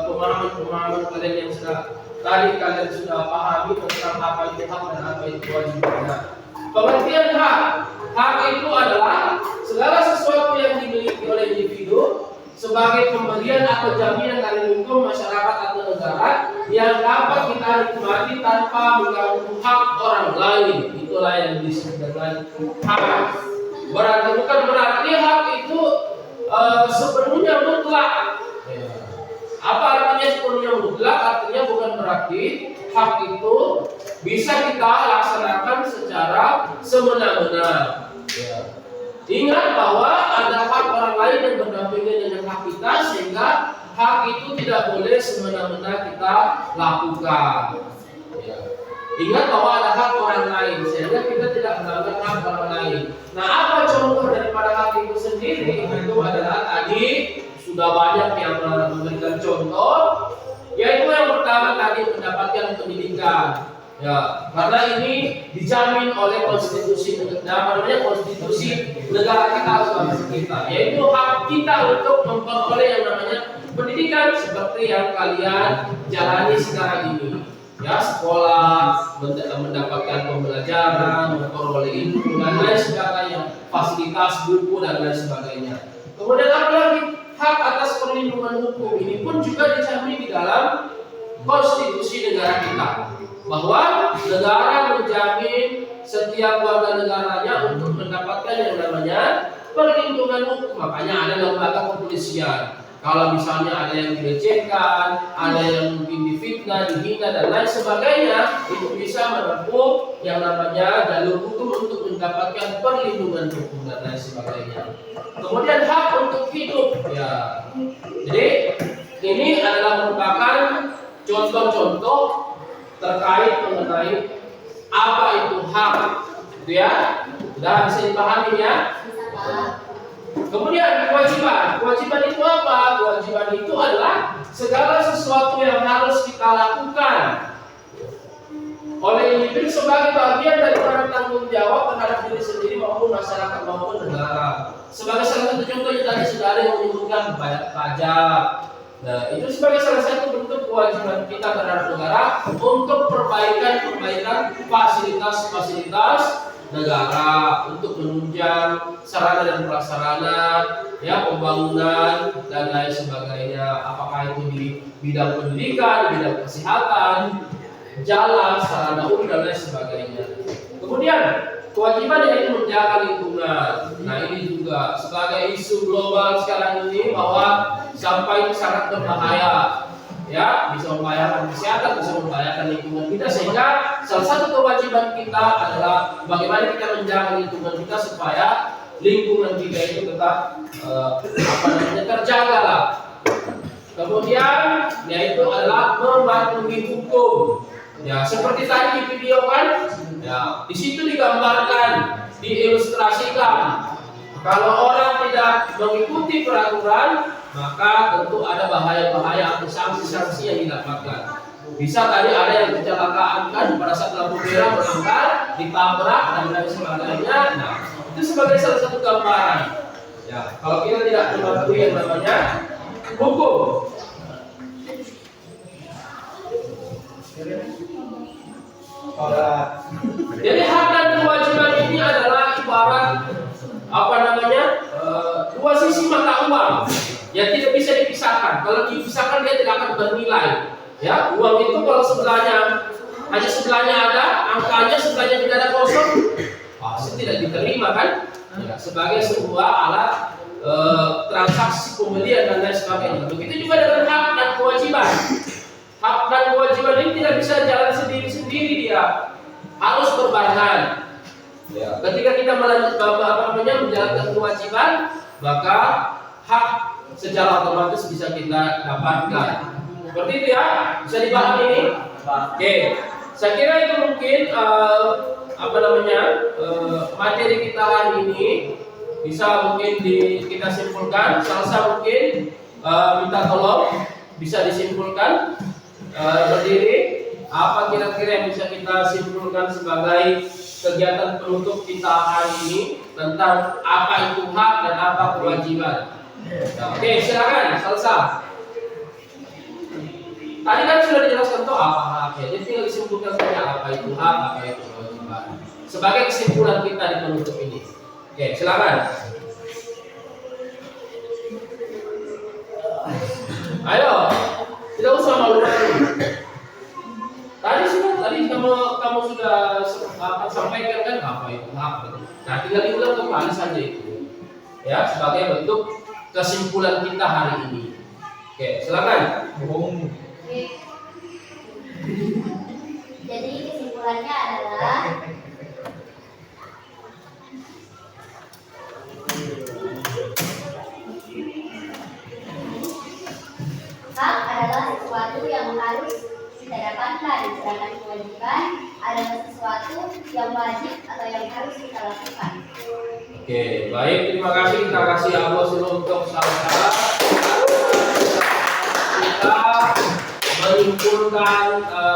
pemahaman kalian yang kalian sudah pahami tentang apa itu hak dan apa itu kewajiban. Nah, pengertian hak itu adalah segala sesuatu yang dimiliki oleh individu sebagai pemberian atau jaminan dari lingkup masyarakat atau negara yang dapat kita nikmati tanpa mengganggu hak orang lain. Itulah yang disebut dengan hak. Bukan berarti hak itu sepenuhnya mutlak. Apa artinya sepenuhnya mutlak? Artinya bukan berarti hak itu bisa kita laksanakan secara semena-mena. Ingat bahwa ada hak orang lain yang berdampingan dengan hak kita, sehingga hak itu tidak boleh semena-mena kita lakukan. Ya. Ingat bahwa ada hak orang lain, sehingga kita tidak melanggar hak orang lain. Nah, apa contoh daripada hak itu sendiri? Itu adalah tadi sudah banyak yang memberikan contoh, yaitu yang pertama tadi mendapatkan pendidikan. Ya, karena ini dijamin oleh konstitusi konstitusi negara kita atau bangsa kita, yaitu hak kita untuk memperoleh yang namanya pendidikan seperti yang kalian jalani sekarang ini. Ya, sekolah, mendapatkan pembelajaran, memperoleh ilmu dan lain sebagainya, fasilitas buku dan lain sebagainya. Kemudian apa lagi? Hak atas perlindungan hukum ini pun juga dijamin di dalam konstitusi negara kita, bahwa negara menjamin setiap warga negaranya untuk mendapatkan yang namanya perlindungan hukum. Makanya ada lembaga kepolisian. Kalau misalnya ada yang dilecehkan, ada yang mungkin difitnah, dihina dan lain sebagainya, itu bisa menempuh yang namanya jalur hukum untuk mendapatkan perlindungan hukum dan lain sebagainya. Kemudian hak untuk hidup, ya. Jadi ini adalah merupakan contoh-contoh terkait mengenai apa itu hak, gitu ya. Sudah bisa dipahami ya? Bisa, Pak. Kemudian kewajiban itu apa? Kewajiban itu adalah segala sesuatu yang harus kita lakukan oleh individu sebagai bagian daripada tanggung jawab terhadap diri sendiri maupun masyarakat maupun negara. Sebagai salah satu contohnya tadi sudah ada yang menyebutkan bayar pajak. Nah, itu sebagai salah satu bentuk kewajiban kita terhadap negara untuk perbaikan fasilitas negara, untuk menunjang sarana dan prasarana, ya, pembangunan dan lain sebagainya. Apakah itu di bidang pendidikan, bidang kesehatan, jalan, sarana umum dan lain sebagainya. Kemudian kewajiban yaitu menjaga lingkungan. Nah, ini juga sebagai isu global sekarang ini bahwa sampah itu sangat berbahaya. Ya, bisa membahayakan kesehatan, bisa membahayakan lingkungan kita, sehingga salah satu kewajiban kita adalah bagaimana kita menjaga lingkungan kita supaya lingkungan kita itu tetap terjaga lah. Kemudian yaitu adalah mematuhi hukum. Ya, seperti tadi di video kan, ya, di situ digambarkan, diilustrasikan. Kalau orang tidak mengikuti peraturan, maka tentu ada bahaya-bahaya atau sanksi-sanksi yang didapatkan. Bisa tadi ada yang kecelakaan kan pada saat lampu merah melanggar, ditabrak dan lain sebagainya. Nah, itu sebagai salah satu gambaran. Ya, kalau kita tidak mematuhi yang namanya hukum. Jadi hak dan kewajiban ini adalah ibarat dua sisi mata uang yang tidak bisa dipisahkan. Kalau dipisahkan dia tidak akan bernilai. Ya, uang itu kalau hanya sebelahnya ada angkanya, sebelahnya tidak ada kosong, pasti tidak diterima kan? Ya, sebagai sebuah alat transaksi pembelian dan lain sebagainya. Begitu juga dengan hak dan kewajiban. Hak dan kewajiban ini tidak bisa jalan sendiri-sendiri, dia harus berbarengan. Ya, ketika kita menjalankan kewajiban, maka hak secara otomatis bisa kita dapatkan. Seperti itu ya, bisa dipahami ini? Oke, saya kira itu mungkin materi kita hari ini bisa mungkin kita simpulkan. Salsa mungkin minta tolong bisa disimpulkan berdiri. Apa kira-kira yang bisa kita simpulkan sebagai kegiatan penutup kita hari ini tentang apa itu hak dan apa kewajiban? Oke, silakan Salsa. Tadi kan sudah dijelaskan tuh apa haknya, jadi tinggal disimpulkan saja apa itu hak, apa itu kewajiban. Sebagai kesimpulan kita di penutup ini. Oke, silakan. Ayo, tidak usah malu-malu. Tadi kamu sudah sampaikan kan apa itu hak. Nah, tinggal diulang kembali saja itu. Ya, sebagai bentuk kesimpulan kita hari ini. Oke, silakan. Jadi kesimpulannya adalah didapatkan, sedangkan kewajiban adalah sesuatu yang wajib atau yang harus kita lakukan. Oke, baik, terima kasih. Kita kasih Allah untuk saudara. Kita menyimpulkan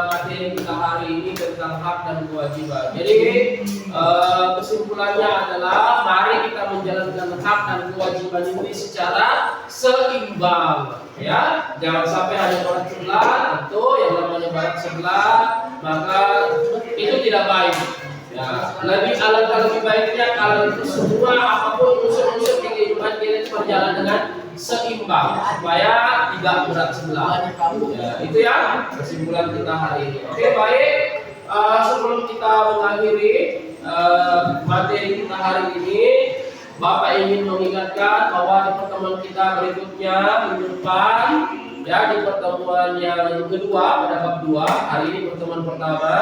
materi kita hari ini tentang hak dan kewajiban. Jadi kesimpulannya adalah mari kita menjalankan hak dan kewajiban ini secara seimbang, ya. Jangan sampai hanya barat sebelah, tentu yang namanya barat sebelah maka itu tidak baik. Ya, alangkah lebih baiknya kalau itu semua apapun unsur-unsur kehidupan kita berjalan dengan seimbang supaya tidak berat sebelah. Ya, itu ya kesimpulan kita hari ini. Oke, baik. Sebelum kita mengakhiri materi kita hari ini, Bapak ingin mengingatkan bahwa di pertemuan kita berikutnya minggu depan, ya, di pertemuan yang kedua pada bab 2, hari ini pertemuan pertama.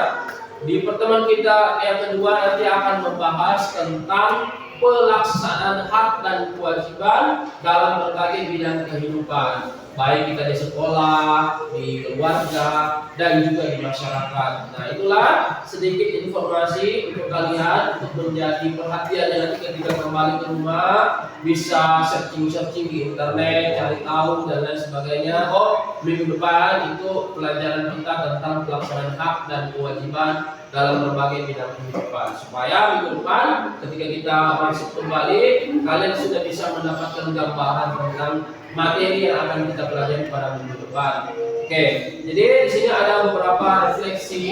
Di pertemuan kita yang kedua nanti akan membahas tentang pelaksanaan hak dan kewajiban dalam berbagai bidang kehidupan, baik kita di sekolah, di keluarga, dan juga di masyarakat. Nah, itulah sedikit informasi untuk kalian untuk menjadi perhatian nanti ketika kembali ke rumah, bisa searching di internet, cari tahu dan lain sebagainya. Oh, minggu depan itu pelajaran kita tentang pelaksanaan hak dan kewajiban dalam berbagai bidang kehidupan, supaya minggu depan ketika kita masuk kembali kalian sudah bisa mendapatkan gambaran tentang materi yang akan kita pelajari pada minggu depan. Oke, jadi di sini ada beberapa refleksi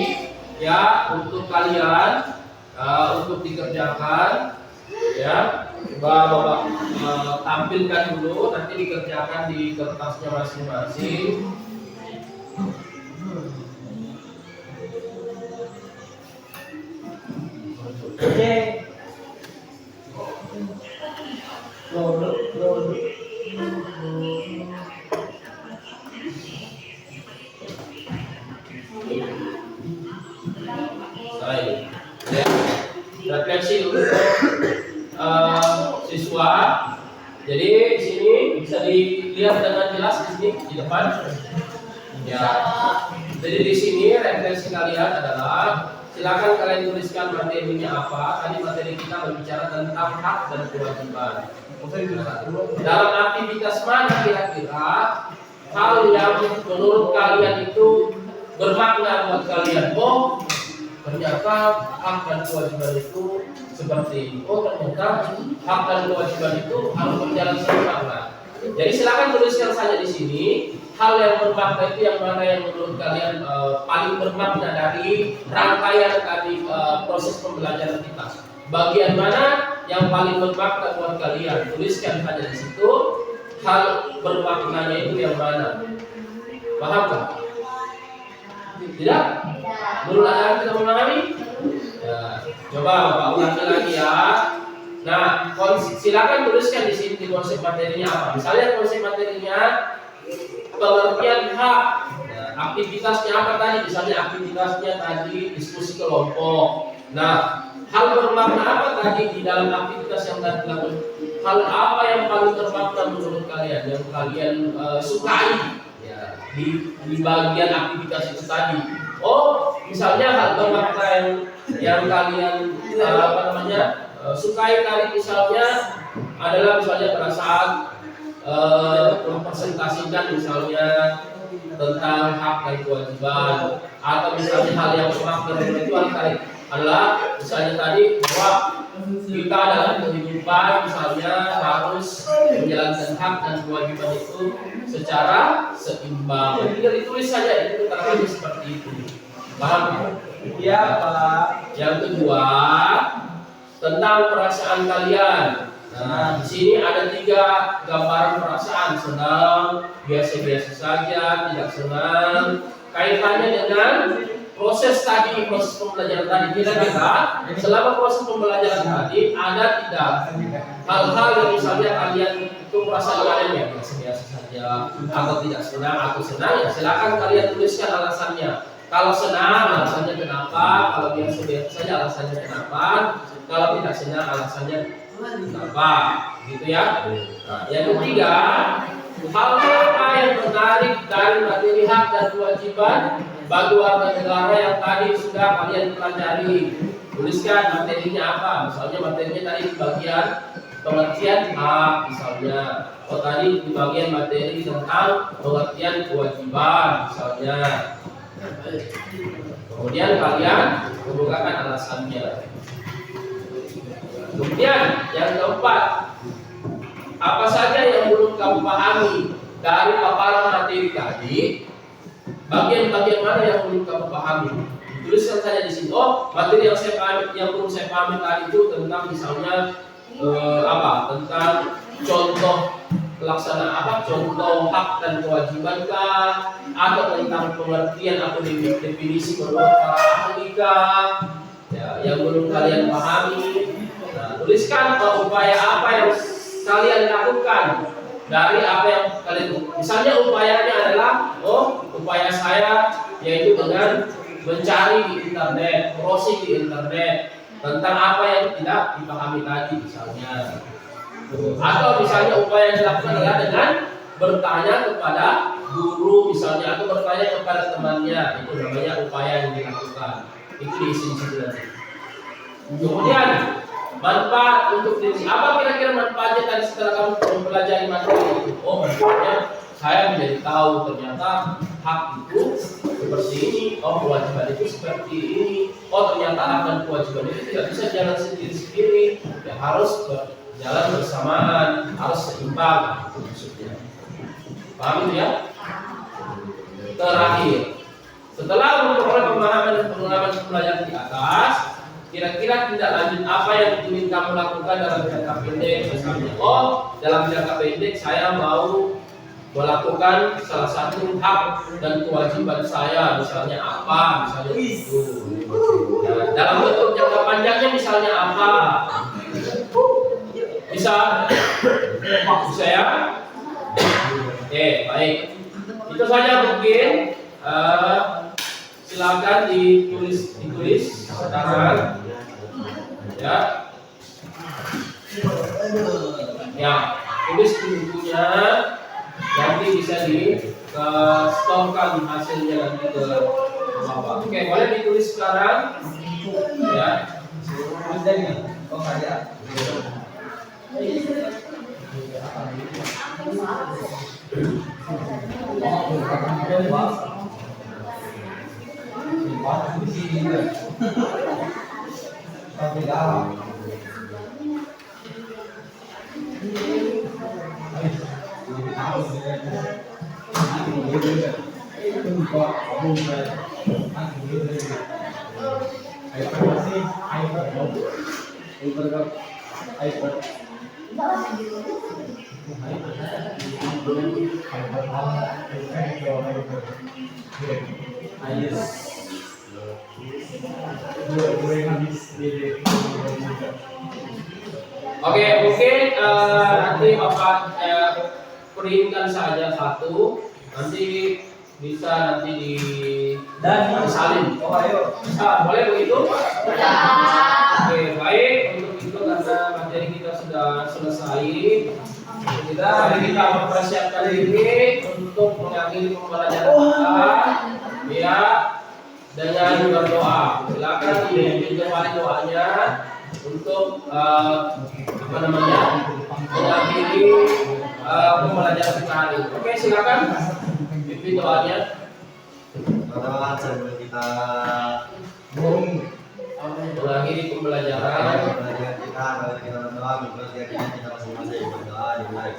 ya untuk kalian untuk dikerjakan, ya. Coba Bapak tampilkan dulu, nanti dikerjakan di kertasnya masing-masing. Oke. Baik. Ya. Refleksi untuk siswa. Jadi di sini bisa dilihat dengan jelas di sini di depan. Ya. Jadi di sini refleksi kalian adalah, silakan kalian tuliskan materinya apa. Tadi materi kita berbicara tentang hak dan kewajiban. Dalam aktivitas mana kira-kira hal yang menurut kalian itu bermakna buat kalian? Oh, ternyata hak dan kewajiban itu seperti ini. Oh, ternyata hak dan kewajiban itu harus berjalan seimbang. Jadi silakan tuliskan saja di sini hal yang bermakna itu yang mana yang menurut kalian paling bermakna dari rangkaian tadi proses pembelajaran kita. Bagian mana yang paling bermakna buat kalian? Tuliskan saja di situ hal bermaknanya itu yang mana. Paham tak? Tidak? Menurut Anda kita memahami? Ya, coba Bapak ulangi lagi ya. Nah, silakan tuliskan di sini konsep materinya apa. Misalnya konsep materinya pengertian hak. Nah, aktivitasnya apa tadi? Misalnya aktivitasnya tadi diskusi kelompok. Nah, hal bermakna apa tadi di dalam aktivitas yang tadi dilakukan? Hal apa yang paling bermakna menurut kalian, yang kalian sukai ya, di bagian aktivitas itu tadi? Oh, misalnya hal bermakna yang kalian sukai tadi misalnya adalah misalnya pada saat mempresentasikan misalnya tentang hak dan kewajiban, atau misalnya hal yang bermakna itu adalah misalnya tadi bahwa kita dalam kehidupan misalnya harus menjalankan hak dan kewajiban itu secara seimbang. Tinggal ditulis saja itu terkait seperti itu. Paham? Iya, Pak. Yang kedua tentang perasaan kalian. Nah, di sini ada 3 gambaran perasaan: senang, biasa-biasa saja, tidak senang. Kaitannya dengan proses tadi, proses pembelajaran tadi. Kira-kira selama proses pembelajaran tadi ada tidak hal-hal yang misalnya kalian itu perasaan kalian yang biasa-biasa saja, atau tidak senang, atau senang, ya silakan kalian tuliskan alasannya. Kalau senang alasannya kenapa, kalau biasa-biasa saja alasannya kenapa, kalau tidak senang alasannya kenapa, gitu ya. Nah, yang ketiga Hal-hal apa yang menarik dari materi hak dan kewajiban bagi warga negara yang tadi sudah kalian pelajari? Tuliskan materinya apa. Misalnya materinya tadi di bagian pengertian hak misalnya. Oh tadi di bagian materi tentang pengertian kewajiban misalnya. Kemudian kalian kemukakan alasannya. Kemudian yang keempat, apa saja yang belum kamu pahami dari paparan materi tadi? Bagian-bagian mana yang belum kamu pahami? Tuliskan saja di sini. Oh, materi yang saya pahami, yang belum saya pahami tadi itu tentang misalnya tentang contoh pelaksanaan contoh hak dan kewajiban kah, atau tentang pengertian atau definisi menurut para ahli kah, ya, yang belum kalian pahami. Nah, tuliskan upaya apa yang kalian lakukan dari apa yang kalian, misalnya upayanya adalah upaya saya yaitu dengan mencari di internet, browsing di internet tentang apa yang tidak dipahami tadi misalnya. Atau misalnya upaya yang dilakukan adalah dengan bertanya kepada guru misalnya, atau bertanya kepada temannya, itu namanya upaya yang dilakukan. Itu diisi di situ nanti. Kemudian manfaat untuk diri. Apa kira-kira manfaatnya tadi setelah kamu mempelajari materi itu? Oh, manfaatnya saya menjadi tahu ternyata hak itu seperti ini, oh kewajiban itu seperti ini, oh ternyata hak dan kewajiban itu tidak bisa jalan sendiri-sendiri, ya harus jalan bersamaan, harus seimbang, itu maksudnya. Paham itu ya? Terakhir, setelah memperoleh pemahaman dan pengalaman pembelajaran di atas, kira-kira tindak lanjut apa yang ingin kamu lakukan dalam jangka pendek? Misalnya, dalam jangka pendek saya mau melakukan salah satu hak dan kewajiban saya, misalnya apa, misalnya itu. Nah, dalam bentuk jangka panjangnya misalnya apa? Bisa ya? Baik. Itu saja mungkin. Silakan ditulis sekarang. Ya. Ya, tulis di bukunya. Nanti bisa di-storekan hasilnya nanti ke Bapak. Oke, boleh ditulis sekarang. Ya. Oke, mungkin nanti Bapak printkan saja satu, nanti bisa disalin. Oh ayo, bisa, boleh begitu? Ya. Oke, baik. Untuk itu karena materi kita sudah selesai, kita mempersiapkan diri untuk mengakhiri pembelajaran kita, ya, dengan berdoa. Silakan diawali doanya untuk mengakhiri pembelajaran kita hari ini. Oke, silakan pimpin doanya. Pertama sebelum kita Mengakhiri pembelajaran kita berdoa menurut keyakinan kita masing-masing, berdoa dimulai.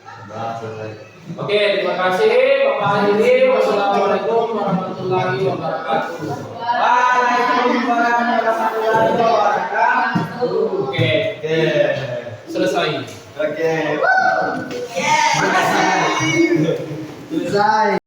Berdoa selesai. Oke, terima kasih Bapak Hadi. Wassalamualaikum warahmatullahi wabarakatuh. Waalaikumsalam warahmatullahi wabarakatuh. Oke, selesai. Oke. Selesai.